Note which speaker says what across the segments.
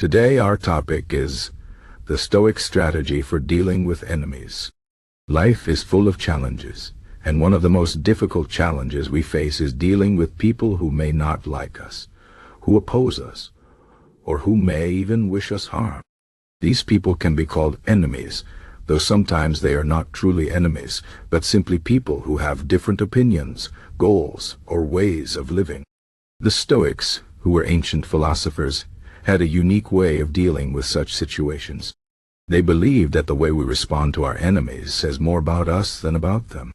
Speaker 1: Today our topic is the Stoic strategy for dealing with enemies. Life is full of challenges, and one of the most difficult challenges we face is dealing with people who may not like us, who oppose us, or who may even wish us harm. These people can be called enemies, though sometimes they are not truly enemies, but simply people who have different opinions, goals, or ways of living. The Stoics, who were ancient philosophers, had a unique way of dealing with such situations. They believed that the way we respond to our enemies says more about us than about them.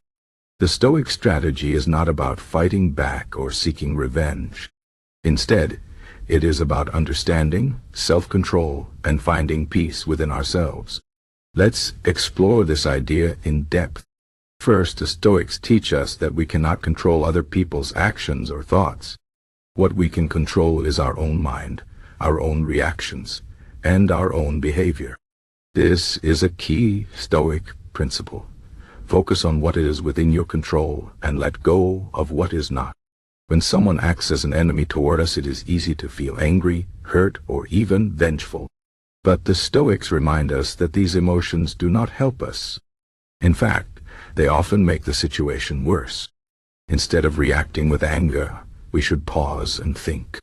Speaker 1: The Stoic strategy is not about fighting back or seeking revenge. Instead, it is about understanding, self-control, and finding peace within ourselves. Let's explore this idea in depth. First, the Stoics teach us that we cannot control other people's actions or thoughts. What we can control is our own mind, our own reactions, and our own behavior. This is a key Stoic principle. Focus on what is within your control and let go of what is not. When someone acts as an enemy toward us, it is easy to feel angry, hurt, or even vengeful. But the Stoics remind us that these emotions do not help us. In fact, they often make the situation worse. Instead of reacting with anger, we should pause and think.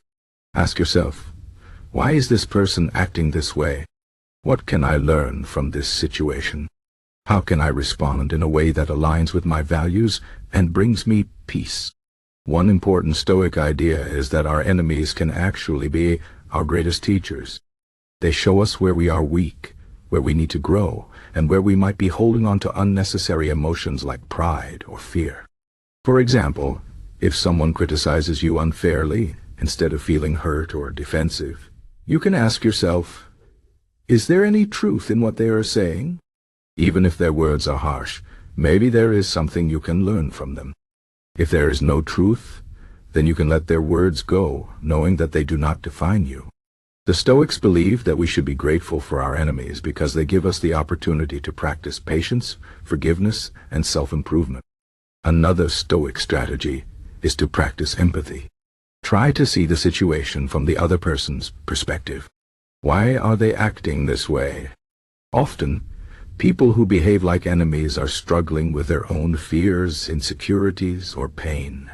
Speaker 1: Ask yourself, why is this person acting this way? What can I learn from this situation? How can I respond in a way that aligns with my values and brings me peace? One important Stoic idea is that our enemies can actually be our greatest teachers. They show us where we are weak, where we need to grow, and where we might be holding on to unnecessary emotions like pride or fear. For example, if someone criticizes you unfairly, instead of feeling hurt or defensive, you can ask yourself, is there any truth in what they are saying? Even if their words are harsh, maybe there is something you can learn from them. If there is no truth, then you can let their words go, knowing that they do not define you. The Stoics believe that we should be grateful for our enemies because they give us the opportunity to practice patience, forgiveness, and self-improvement. Another Stoic strategy is to practice empathy. Try to see the situation from the other person's perspective. Why are they acting this way? Often, people who behave like enemies are struggling with their own fears, insecurities, or pain.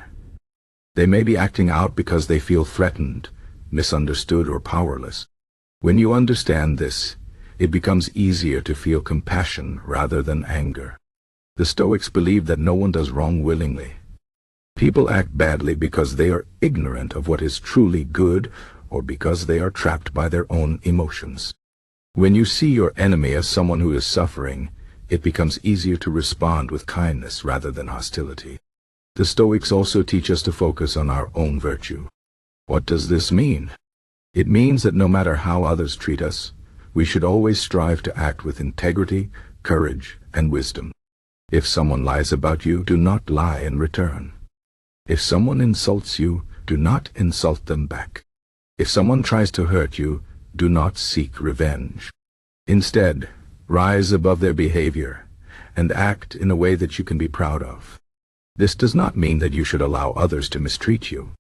Speaker 1: They may be acting out because they feel threatened, misunderstood, or powerless. When you understand this, it becomes easier to feel compassion rather than anger. The Stoics believe that no one does wrong willingly. People act badly because they are ignorant of what is truly good or because they are trapped by their own emotions. When you see your enemy as someone who is suffering, it becomes easier to respond with kindness rather than hostility. The Stoics also teach us to focus on our own virtue. What does this mean? It means that no matter how others treat us, we should always strive to act with integrity, courage, and wisdom. If someone lies about you, do not lie in return. If someone insults you, do not insult them back. If someone tries to hurt you, do not seek revenge. Instead, rise above their behavior and act in a way that you can be proud of. This does not mean that you should allow others to mistreat you.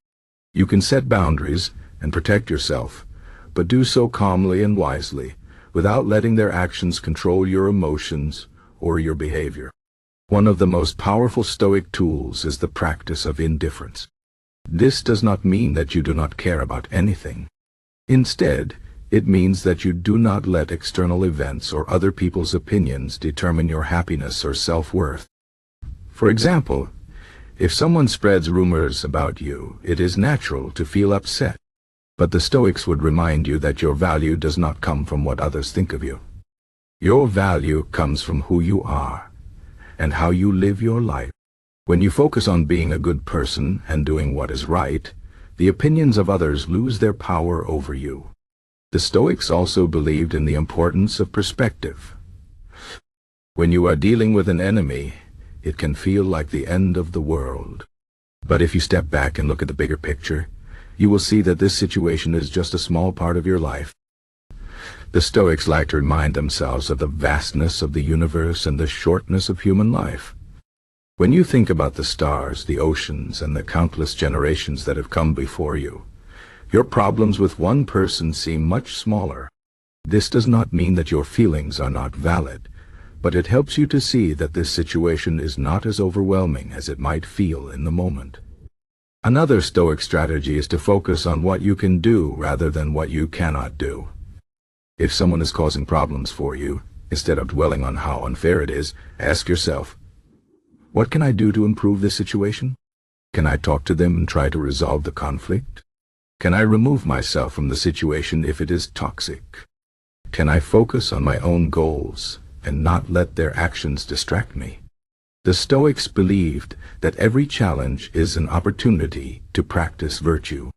Speaker 1: You can set boundaries and protect yourself, but do so calmly and wisely, without letting their actions control your emotions or your behavior. One of the most powerful Stoic tools is the practice of indifference. This does not mean that you do not care about anything. Instead, it means that you do not let external events or other people's opinions determine your happiness or self-worth. For example, if someone spreads rumors about you, it is natural to feel upset. But the Stoics would remind you that your value does not come from what others think of you. Your value comes from who you are and how you live your life. When you focus on being a good person and doing what is right, the opinions of others lose their power over you. The Stoics also believed in the importance of perspective. When you are dealing with an enemy, it can feel like the end of the world. But if you step back and look at the bigger picture, you will see that this situation is just a small part of your life. The Stoics like to remind themselves of the vastness of the universe and the shortness of human life. When you think about the stars, the oceans, and the countless generations that have come before you, Your problems with one person seem much smaller. This does not mean that your feelings are not valid, but it helps you to see that this situation is not as overwhelming as it might feel in the moment. Another Stoic strategy is to focus on what you can do rather than what you cannot do. If someone is causing problems for you, instead of dwelling on how unfair it is, ask yourself, what can I do to improve this situation? Can I talk to them and try to resolve the conflict? Can I remove myself from the situation if it is toxic? Can I focus on my own goals and not let their actions distract me? The Stoics believed that every challenge is an opportunity to practice virtue.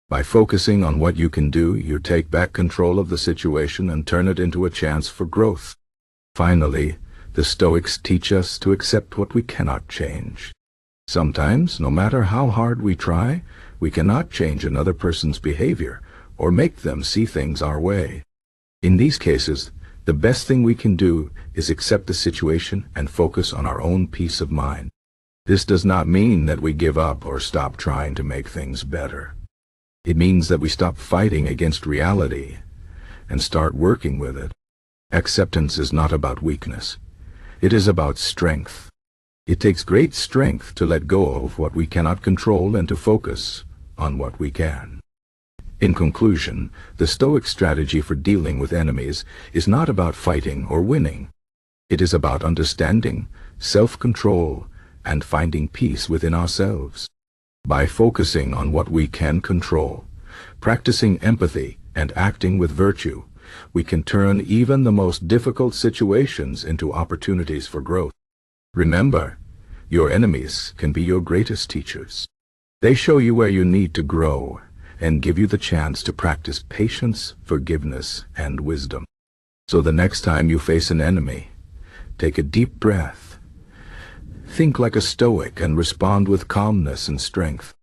Speaker 1: By focusing on what you can do, you take back control of the situation and turn it into a chance for growth. Finally, the Stoics teach us to accept what we cannot change. Sometimes, no matter how hard we try, we cannot change another person's behavior or make them see things our way. In these cases, the best thing we can do is accept the situation and focus on our own peace of mind. This does not mean that we give up or stop trying to make things better. It means that we stop fighting against reality and start working with it. Acceptance is not about weakness. It is about strength. It takes great strength to let go of what we cannot control and to focus on what we can. In conclusion, the Stoic strategy for dealing with enemies is not about fighting or winning. It is about understanding, self-control, and finding peace within ourselves. By focusing on what we can control, practicing empathy, and acting with virtue, we can turn even the most difficult situations into opportunities for growth. Remember, your enemies can be your greatest teachers. They show you where you need to grow and give you the chance to practice patience, forgiveness, and wisdom. So the next time you face an enemy, take a deep breath. Think like a Stoic and respond with calmness and strength.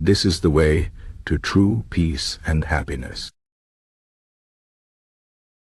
Speaker 1: This is the way to true peace and happiness.